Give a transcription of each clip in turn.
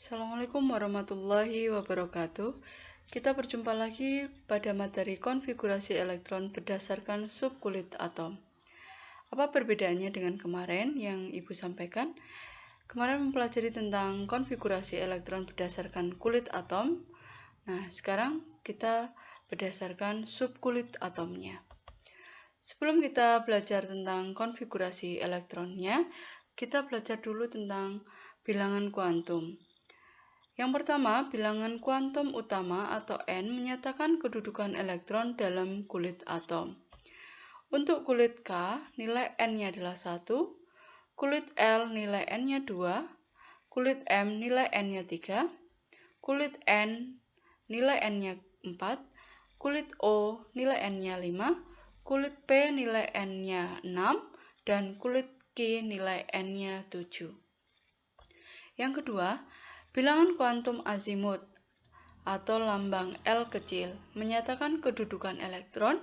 Assalamualaikum warahmatullahi wabarakatuh. Kita berjumpa lagi pada materi konfigurasi elektron berdasarkan subkulit atom. Apa perbedaannya dengan kemarin yang Ibu sampaikan? Kemarin mempelajari tentang konfigurasi elektron berdasarkan kulit atom. Nah, sekarang kita berdasarkan subkulit atomnya. Sebelum kita belajar tentang konfigurasi elektronnya, kita belajar dulu tentang bilangan kuantum. Yang pertama, bilangan kuantum utama atau N menyatakan kedudukan elektron dalam kulit atom. Untuk kulit K, nilai N-nya adalah 1, kulit L nilai N-nya 2, kulit M nilai N-nya 3, kulit N nilai N-nya 4, kulit O nilai N-nya 5, kulit P nilai N-nya 6, dan kulit Q nilai N-nya 7. Yang kedua, bilangan kuantum azimut atau lambang L kecil menyatakan kedudukan elektron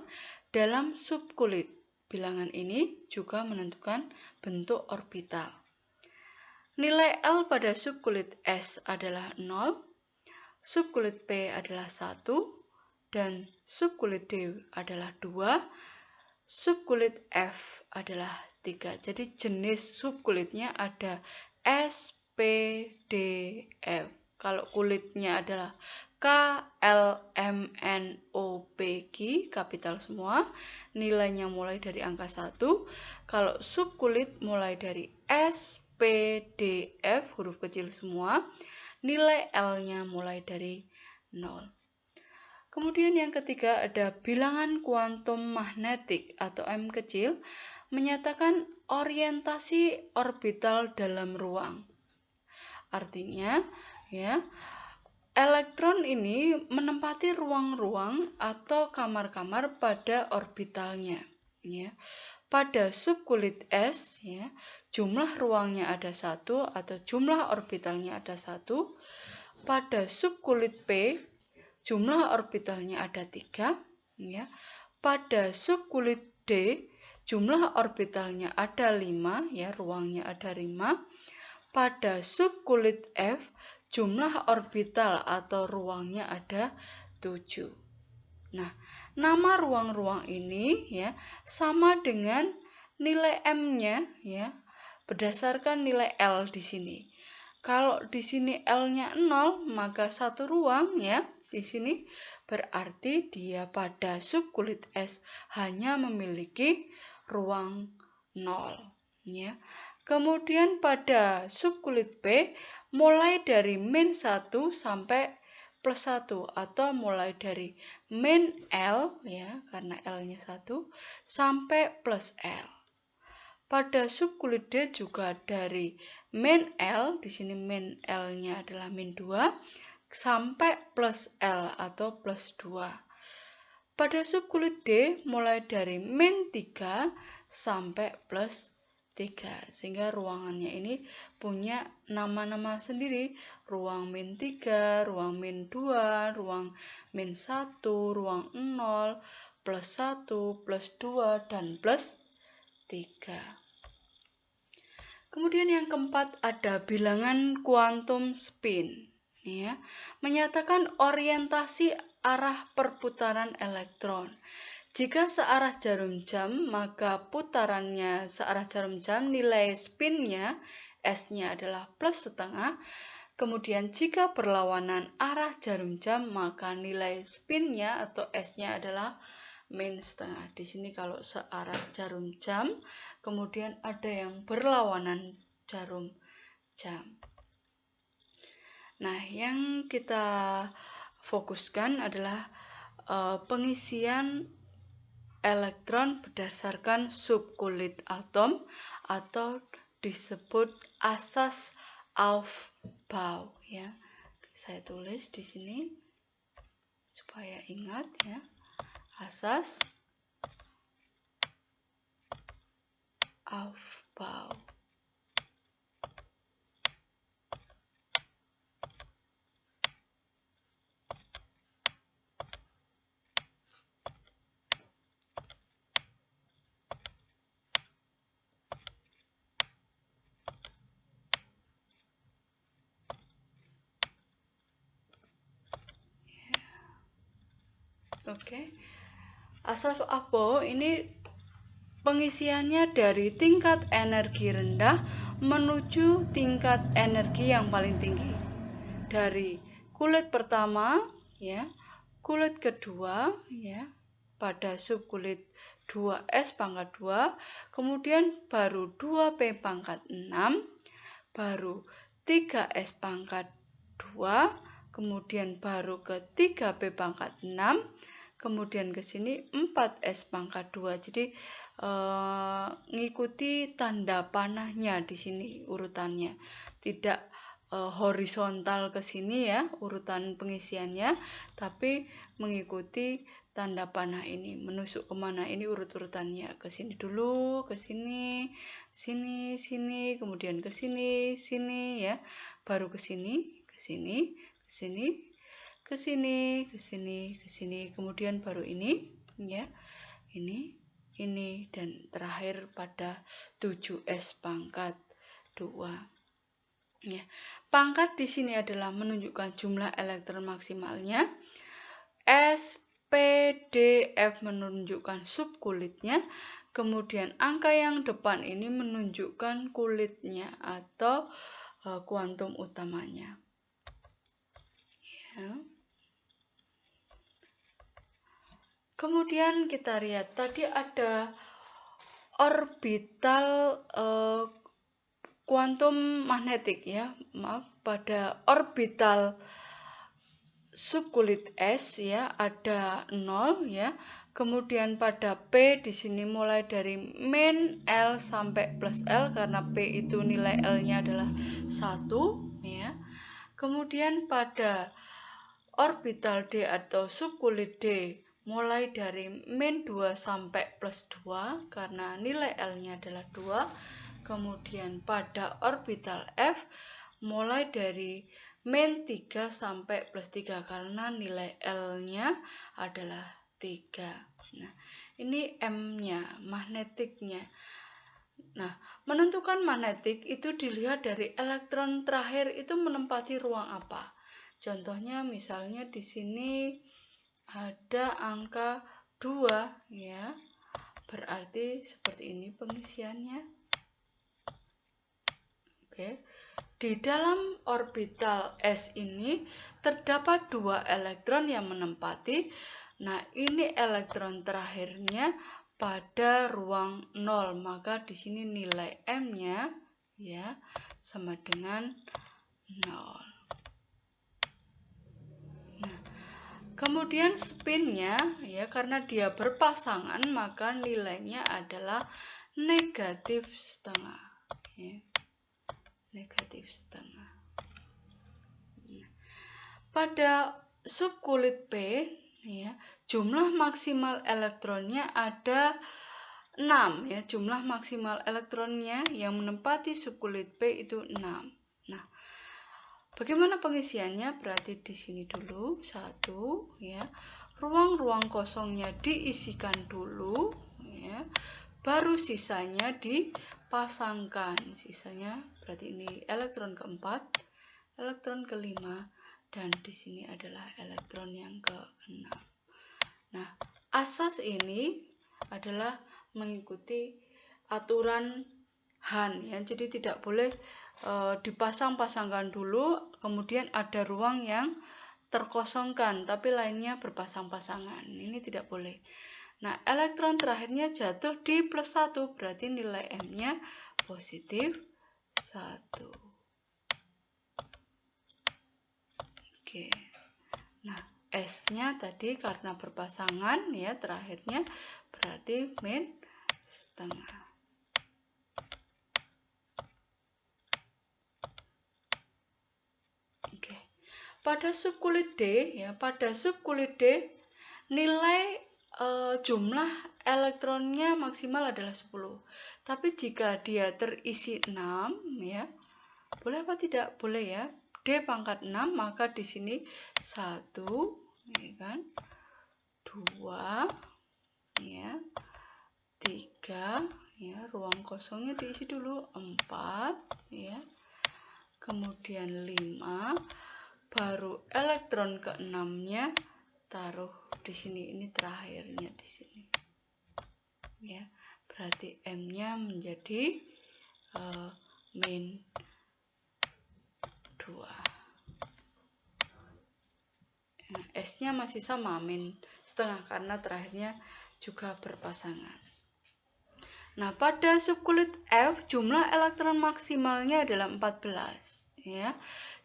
dalam subkulit. Bilangan ini juga menentukan bentuk orbital. Nilai L pada subkulit S adalah 0, subkulit P adalah 1, dan subkulit D adalah 2, subkulit F adalah 3. Jadi jenis subkulitnya ada S, P, D, F. Kalau kulitnya adalah K, L, M, N, O, P, Q, kapital semua, nilainya mulai dari angka 1. Kalau subkulit mulai dari S, P, D, F, huruf kecil semua, nilai L-nya mulai dari 0. Kemudian yang ketiga ada bilangan kuantum magnetik atau M kecil menyatakan orientasi orbital dalam ruang. Artinya, elektron ini menempati ruang-ruang atau kamar-kamar pada orbitalnya. Pada subkulit S, jumlah ruangnya ada 1 atau jumlah orbitalnya ada 1. Pada subkulit P, jumlah orbitalnya ada 3. Pada subkulit D, jumlah orbitalnya ada 5, ruangnya ada 5. Pada subkulit F, jumlah orbital atau ruangnya ada 7. Nah, nama ruang-ruang ini sama dengan nilai M-nya berdasarkan nilai L di sini. Kalau di sini L-nya 0, maka satu ruang di sini berarti dia pada subkulit S hanya memiliki ruang 0. Kemudian pada subkulit P mulai dari min 1 sampai plus 1 atau mulai dari min L karena L-nya 1 sampai plus L. Pada subkulit D juga dari min L, di sini min L-nya adalah min 2 sampai plus L atau plus 2. Pada subkulit D mulai dari min 3 sampai plus 3, sehingga ruangannya ini punya nama-nama sendiri, ruang min 3, ruang min 2, ruang min 1, ruang 0, plus 1, plus 2, dan plus 3. Kemudian yang keempat ada bilangan kuantum spin, menyatakan orientasi arah perputaran elektron. Jika searah jarum jam, maka putarannya searah jarum jam, nilai spinnya S-nya adalah plus setengah. Kemudian jika berlawanan arah jarum jam, maka nilai spinnya atau S-nya adalah min setengah. Di sini kalau searah jarum jam, kemudian ada yang berlawanan jarum jam. Nah, yang kita fokuskan adalah pengisian elektron berdasarkan subkulit atom atau disebut asas Aufbau. Saya tulis di sini supaya ingat asas Aufbau. Oke. Asal apa? Ini pengisiannya dari tingkat energi rendah menuju tingkat energi yang paling tinggi. Dari kulit pertama, ya, kulit kedua, ya, pada subkulit 2S pangkat 2, kemudian baru 2P pangkat 6, baru 3S pangkat 2, kemudian baru ke 3P pangkat 6, kemudian ke sini 4S pangkat 2. Jadi ngikuti tanda panahnya di sini urutannya. Tidak horizontal ke sini ya urutan pengisiannya, tapi mengikuti tanda panah ini, menusuk kemana ini urut-urutannya, ke sini dulu, ke sini, sini, kemudian ke sini, sini ya, baru ke sini, ke sini, ke sini, ke sini, ke sini, ke sini, kemudian baru ini ya, ini, dan terakhir pada 7S pangkat 2. Ya. Pangkat di sini adalah menunjukkan jumlah elektron maksimalnya. S, P, D, F menunjukkan subkulitnya. Kemudian angka yang depan ini menunjukkan kulitnya atau kuantum utamanya. Ya. Kemudian kita lihat tadi ada orbital kuantum magnetik ya, maaf, pada orbital subkulit S ya ada 0 ya. Kemudian pada P di sini mulai dari min L sampai plus L karena P itu nilai L-nya adalah 1 ya. Kemudian pada orbital D atau subkulit D mulai dari min 2 sampai plus 2 karena nilai L-nya adalah 2. Kemudian pada orbital F mulai dari min 3 sampai plus 3 karena nilai L-nya adalah 3. Nah, ini M-nya, magnetiknya. Nah, menentukan magnetik itu dilihat dari elektron terakhir itu menempati ruang apa. Contohnya misalnya di sini ada angka 2 ya. Berarti seperti ini pengisiannya. Oke. Di dalam orbital S ini terdapat 2 elektron yang menempati. Nah, ini elektron terakhirnya pada ruang 0, maka di sini nilai M-nya ya sama dengan 0. Kemudian spinnya ya karena dia berpasangan maka nilainya adalah negatif setengah ya. Negatif setengah. Pada subkulit P ya, jumlah maksimal elektronnya ada 6 ya. Jumlah maksimal elektronnya yang menempati subkulit P itu 6. Nah, bagaimana pengisiannya? Berarti di sini dulu 1 ya. Ruang-ruang kosongnya diisikan dulu ya. Baru sisanya dipasangkan. Sisanya berarti ini elektron keempat, elektron kelima, dan di sini adalah elektron yang ke-6. Nah, asas ini adalah mengikuti aturan Han ya. Jadi tidak boleh dipasang-pasangkan dulu, kemudian ada ruang yang terkosongkan, tapi lainnya berpasang-pasangan. Ini tidak boleh. Nah, elektron terakhirnya jatuh di plus 1, berarti nilai M-nya positif 1. Oke. Nah, S-nya tadi karena berpasangan ya, terakhirnya berarti min setengah. Oke. Pada subkulit D ya, pada subkulit D nilai jumlah elektronnya maksimal adalah 10. Tapi jika dia terisi 6 ya, boleh apa tidak? Boleh ya. D pangkat 6, maka di sini 1 ya kan? 2 ya. 3 ya, ruang kosongnya diisi dulu 4 ya. Kemudian 5, baru elektron ke-6-nya taruh di di sini, ini terakhirnya di sini. Ya, berarti M-nya menjadi min 2. Nah, S-nya masih sama, min setengah, karena terakhirnya juga berpasangan. Nah, pada subkulit F, jumlah elektron maksimalnya adalah 14. Ya.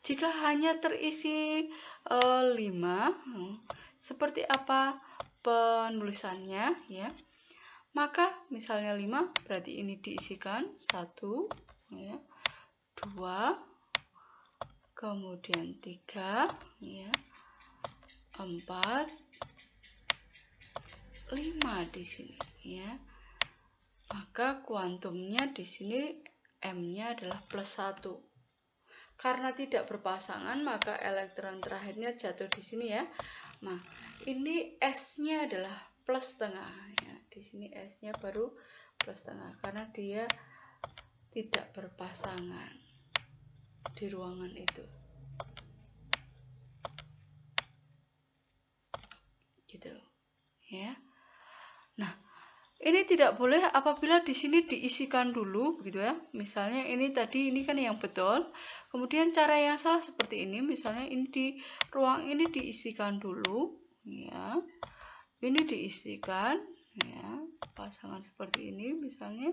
Jika hanya terisi 5, seperti apa penulisannya? Ya. Maka misalnya 5, berarti ini diisikan 1, ya, 2, kemudian 3, ya, 4, 5 di sini, ya. Maka kuantumnya di sini M-nya adalah plus 1. Karena tidak berpasangan, maka elektron terakhirnya jatuh di sini, ya. Nah, ini S-nya adalah plus setengah, ya. Di sini S-nya baru plus setengah karena dia tidak berpasangan di ruangan itu. Gitu, ya. Nah, ini tidak boleh apabila di sini diisikan dulu, gitu ya. Misalnya ini tadi, ini kan yang betul. Kemudian cara yang salah seperti ini, misalnya ini di ruang ini diisikan dulu, ya. Ini diisikan, ya, pasangan seperti ini misalnya.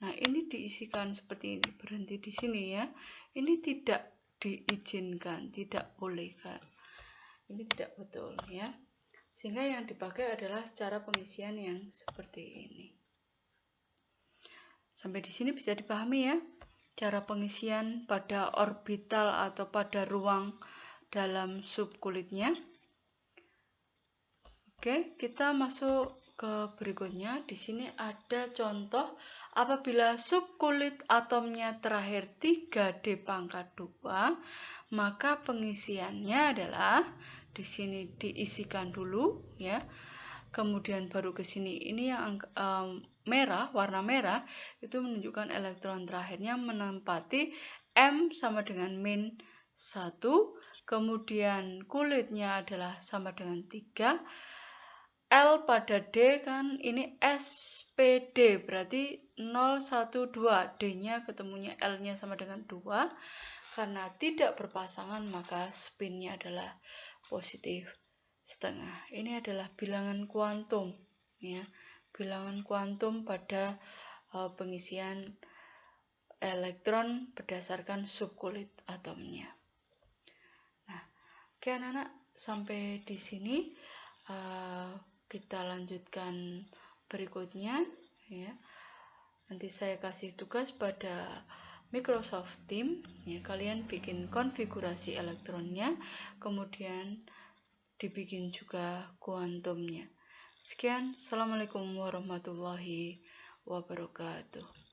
Nah, ini diisikan seperti ini, berhenti di sini, ya. Ini tidak diizinkan, tidak boleh, kan. Ini tidak betul, ya. Sehingga yang dipakai adalah cara pengisian yang seperti ini. Sampai di sini bisa dipahami, ya, cara pengisian pada orbital atau pada ruang dalam subkulitnya. Oke, kita masuk ke berikutnya. Di sini ada contoh apabila subkulit atomnya terakhir 3D pangkat 2, maka pengisiannya adalah di sini diisikan dulu, ya. Kemudian baru ke sini. Ini yang merah, warna merah itu menunjukkan elektron terakhirnya menempati M sama dengan min 1, kemudian kulitnya adalah sama dengan 3, L pada D kan ini SPD, berarti 0, 1, 2, D-nya ketemunya L-nya sama dengan 2. Karena tidak berpasangan maka spinnya adalah positif setengah. Ini adalah bilangan kuantum, ya. Bilangan kuantum pada pengisian elektron berdasarkan subkulit atomnya. Nah, oke anak-anak, sampai di sini kita lanjutkan berikutnya, ya. Nanti saya kasih tugas pada Microsoft Teams, ya. Kalian bikin konfigurasi elektronnya, kemudian dibikin juga kuantumnya. Sekian, assalamualaikum warahmatullahi wabarakatuh.